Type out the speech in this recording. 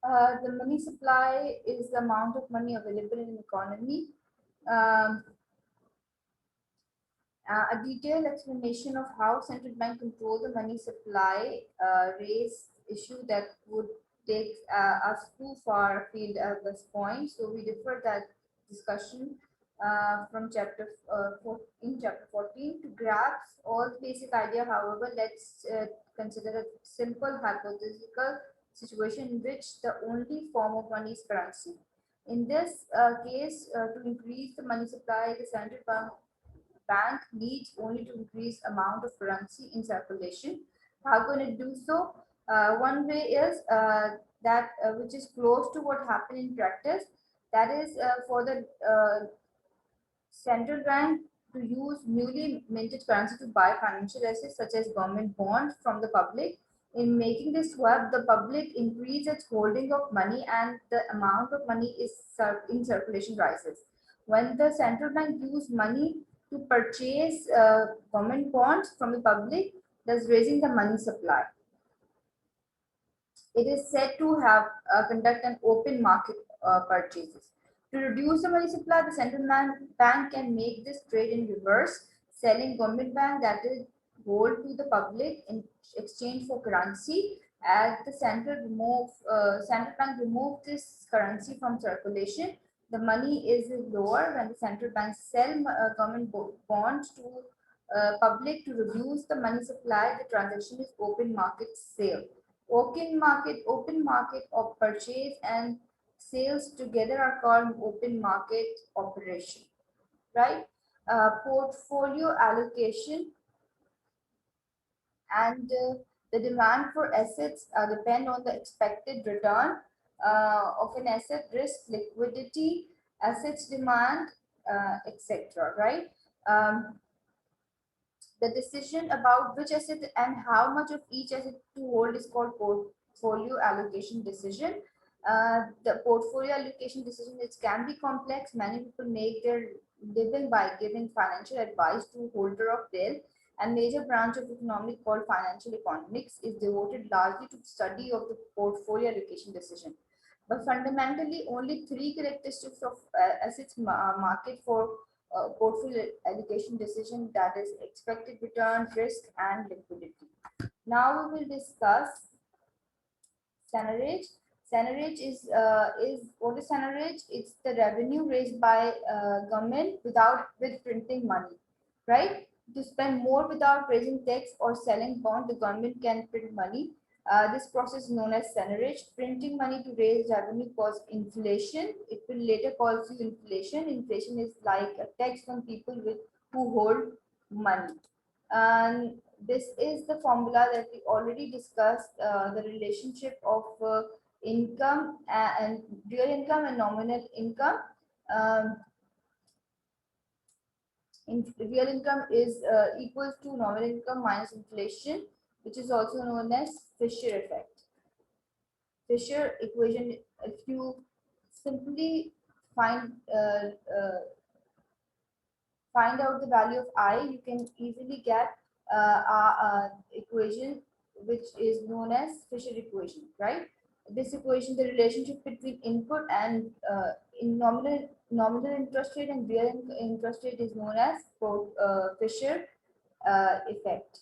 The money supply is the amount of money available in the economy. Um, a detailed explanation of how central bank control the money supply raise issue that would take us too far afield at this point. So we defer that discussion from in chapter 14 to grasp all the basic idea. However, let's consider a simple hypothetical situation in which the only form of money is currency. In this case, to increase the money supply, the central bank needs only to increase amount of currency in circulation. How can it do so? One way is that which is close to what happened in practice. That is for the central bank to use newly minted currency to buy financial assets such as government bonds from the public. In making this swap, the public increase its holding of money and the amount of money is in circulation rises. When the central bank use money to purchase government bonds from the public, thus raising the money supply. It is said to have conduct an open market purchases. To reduce the money supply, the central bank can make this trade in reverse, selling government bank that is gold to the public in exchange for currency. As the central bank remove this currency from circulation, the money is lower when the central bank sell government bonds to public to reduce the money supply. The transaction is open market sale. Open market of purchase and sales together are called open market operation, right? Portfolio allocation and the demand for assets depend on the expected return of an asset, risk, liquidity, assets demand, etc. Right? Um, the decision about which asset and how much of each asset to hold is called portfolio allocation decision. The portfolio allocation decision, it can be complex. Many people make their living by giving financial advice to holder of wealth. And major branch of economics called financial economics is devoted largely to study of the portfolio allocation decision. But fundamentally, only three characteristics of assets market for portfolio allocation decision, that is expected return, risk, and liquidity. Now we will discuss seigniorage. Seigniorage is what is seigniorage? It's the revenue raised by government with printing money, right? To spend more without raising tax or selling bond, the government can print money. This process is known as seigniorage. Printing money to raise revenue causes inflation. It will later cause you inflation. Inflation is like a tax on people who hold money. And this is the formula that we already discussed, the relationship of income and real income and nominal income. Um, Real income is equals to nominal income minus inflation, which is also known as Fisher effect. Fisher equation, if you simply find find out the value of I, you can easily get equation which is known as Fisher equation, right? This equation, the relationship between input and in nominal interest rate and real interest rate is known as Fisher effect.